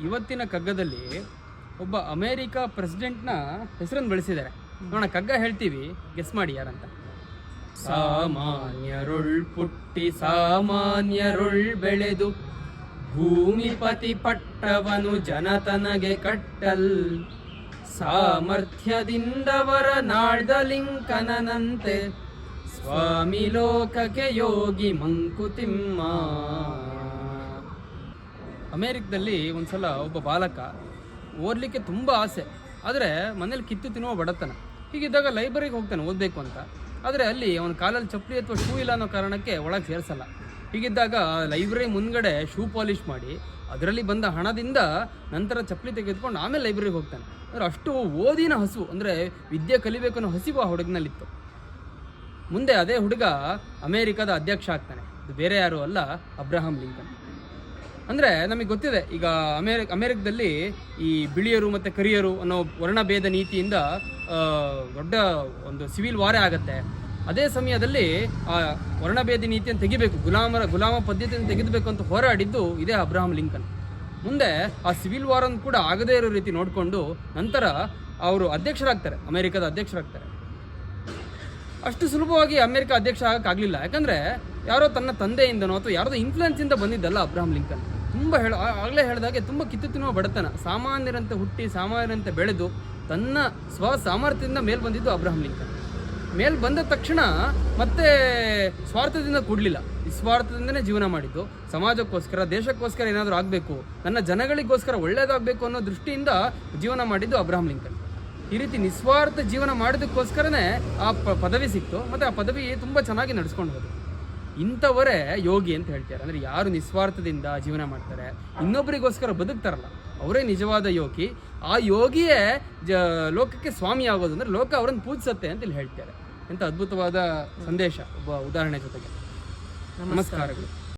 ಇವತ್ತಿನ ಕಗ್ಗದಲ್ಲಿ ಒಬ್ಬ ಅಮೇರಿಕ ಪ್ರೆಸಿಡೆಂಟ್ನ ಹೆಸರನ್ನು ಬಳಸಿದ್ದಾರೆ. ನೋಡೋಣ, ಕಗ್ಗ ಹೇಳ್ತೀವಿ, ಗೆಸ್ ಮಾಡಿ ಯಾರಂತ. ಸಾಮಾನ್ಯರುಳ್ ಪುಟ್ಟಿ ಸಾಮಾನ್ಯರುಳ್ ಬೆಳೆದು ಭೂಮಿಪತಿ ಪಟ್ಟವನು ಜನತನಗೆ ಕಟ್ಟಲ್, ಸಾಮರ್ಥ್ಯದಿಂದವರ ನಾಳ್ದಲಿಂಕನಂತೆ ಸ್ವಾಮಿ ಲೋಕಕ್ಕೆ ಯೋಗಿ ಮಂಕುತಿಮ್ಮ. ಅಮೇರಿಕದಲ್ಲಿ ಒಂದ್ಸಲ ಒಬ್ಬ ಬಾಲಕ ಓದಲಿಕ್ಕೆ ತುಂಬ ಆಸೆ, ಆದರೆ ಮನೇಲಿ ಕಿತ್ತು ತಿನ್ನುವ ಬಡತನ. ಹೀಗಿದ್ದಾಗ ಲೈಬ್ರರಿಗೆ ಹೋಗ್ತಾನೆ ಓದಬೇಕು ಅಂತ. ಆದರೆ ಅಲ್ಲಿ ಅವನ ಕಾಲಲ್ಲಿ ಚಪ್ಪಲಿ ಅಥವಾ ಶೂ ಇಲ್ಲ ಅನ್ನೋ ಕಾರಣಕ್ಕೆ ಒಳಗೆ ಸೇರಿಸಲ್ಲ. ಹೀಗಿದ್ದಾಗ ಲೈಬ್ರರಿ ಮುಂದ್ಗಡೆ ಶೂ ಪಾಲಿಷ್ ಮಾಡಿ ಅದರಲ್ಲಿ ಬಂದ ಹಣದಿಂದ ನಂತರ ಚಪ್ಪಲಿ ತೆಗೆದುಕೊಂಡು ಆಮೇಲೆ ಲೈಬ್ರರಿಗೆ ಹೋಗ್ತಾನೆ. ಅಂದರೆ ಅಷ್ಟು ಓದಿನ ಹಸಿವು, ಅಂದರೆ ವಿದ್ಯೆ ಕಲಿಬೇಕು ಅನ್ನೋ ಹಸಿವು ಆ ಹುಡುಗನಲ್ಲಿತ್ತು. ಮುಂದೆ ಅದೇ ಹುಡುಗ ಅಮೇರಿಕಾದ ಅಧ್ಯಕ್ಷ ಆಗ್ತಾನೆ. ಇದು ಬೇರೆ ಯಾರು ಅಲ್ಲ, ಅಬ್ರಹಾಂ ಲಿಂಕನ್. ಅಂದರೆ ನಮಗೆ ಗೊತ್ತಿದೆ, ಈಗ ಅಮೇರಿಕದಲ್ಲಿ ಈ ಬಿಳಿಯರು ಮತ್ತು ಕರಿಯರು ಅನ್ನೋ ವರ್ಣಭೇದ ನೀತಿಯಿಂದ ದೊಡ್ಡ ಒಂದು ಸಿವಿಲ್ ವಾರೇ ಆಗುತ್ತೆ. ಅದೇ ಸಮಯದಲ್ಲಿ ಆ ವರ್ಣಭೇದ ನೀತಿಯನ್ನು ತೆಗಿಬೇಕು, ಗುಲಾಮ ಪದ್ಧತಿಯನ್ನು ತೆಗೆದಬೇಕು ಅಂತ ಹೋರಾಡಿದ್ದು ಇದೇ ಅಬ್ರಹಾಂ ಲಿಂಕನ್. ಮುಂದೆ ಆ ಸಿವಿಲ್ ವಾರನ್ನು ಕೂಡ ಆಗದೇ ಇರೋ ರೀತಿ ನೋಡಿಕೊಂಡು ನಂತರ ಅವರು ಅಧ್ಯಕ್ಷರಾಗ್ತಾರೆ, ಅಮೇರಿಕದ ಅಧ್ಯಕ್ಷರಾಗ್ತಾರೆ. ಅಷ್ಟು ಸುಲಭವಾಗಿ ಅಮೇರಿಕ ಅಧ್ಯಕ್ಷ ಆಗೋಕ್ಕಾಗಲಿಲ್ಲ. ಯಾಕಂದರೆ ಯಾರೋ ತನ್ನ ತಂದೆಯಿಂದನೋ ಅಥವಾ ಯಾರದೋ ಇನ್ಫ್ಲುಯೆನ್ಸಿಂದ ಬಂದಿದ್ದಲ್ಲ ಅಬ್ರಹಾಂ ಲಿಂಕನ್. ಆಗಲೇ ಹೇಳಿದಾಗೆ ತುಂಬ ಕಿತ್ತು ತಿನ್ನುವ ಬಡತನ, ಸಾಮಾನ್ಯರಂತೆ ಹುಟ್ಟಿ ಸಾಮಾನ್ಯರಂತೆ ಬೆಳೆದು ತನ್ನ ಸಾಮರ್ಥ್ಯದಿಂದ ಮೇಲೆ ಬಂದಿದ್ದು ಅಬ್ರಹಾಂ ಲಿಂಕನ್. ಮೇಲೆ ಬಂದ ತಕ್ಷಣ ಮತ್ತೆ ಸ್ವಾರ್ಥದಿಂದ ಕೂಡಲಿಲ್ಲ, ನಿಸ್ವಾರ್ಥದಿಂದನೇ ಜೀವನ ಮಾಡಿದ್ದು. ಸಮಾಜಕ್ಕೋಸ್ಕರ, ದೇಶಕ್ಕೋಸ್ಕರ ಏನಾದರೂ ಆಗಬೇಕು, ನನ್ನ ಜನಗಳಿಗೋಸ್ಕರ ಒಳ್ಳೆಯದಾಗಬೇಕು ಅನ್ನೋ ದೃಷ್ಟಿಯಿಂದ ಜೀವನ ಮಾಡಿದ್ದು ಅಬ್ರಹಾಂ ಲಿಂಕನ್. ಈ ರೀತಿ ನಿಸ್ವಾರ್ಥ ಜೀವನ ಮಾಡೋದಕ್ಕೋಸ್ಕರನೇ ಆ ಪದವಿ ಸಿಕ್ತು, ಮತ್ತು ಆ ಪದವಿ ತುಂಬ ಚೆನ್ನಾಗಿ ನಡೆಸ್ಕೊಂಡು ಹೋದ್ರು. ಇಂಥವರೇ ಯೋಗಿ ಅಂತ ಹೇಳ್ತಾರೆ. ಅಂದರೆ ಯಾರು ನಿಸ್ವಾರ್ಥದಿಂದ ಜೀವನ ಮಾಡ್ತಾರೆ, ಇನ್ನೊಬ್ಬರಿಗೋಸ್ಕರ ಬದುಕ್ತಾರಲ್ಲ, ಅವರೇ ನಿಜವಾದ ಯೋಗಿ. ಆ ಯೋಗಿಯೇ ಲೋಕಕ್ಕೆ ಸ್ವಾಮಿ ಆಗೋದು, ಅಂದರೆ ಲೋಕ ಅವರನ್ನು ಪೂಜಿಸುತ್ತೆ ಅಂತ ಇಲ್ಲಿ ಹೇಳ್ತಾರೆ. ಎಂಥ ಅದ್ಭುತವಾದ ಸಂದೇಶ ಒಬ್ಬ ಉದಾಹರಣೆ ಜೊತೆಗೆ. ನಮಸ್ಕಾರಗಳು.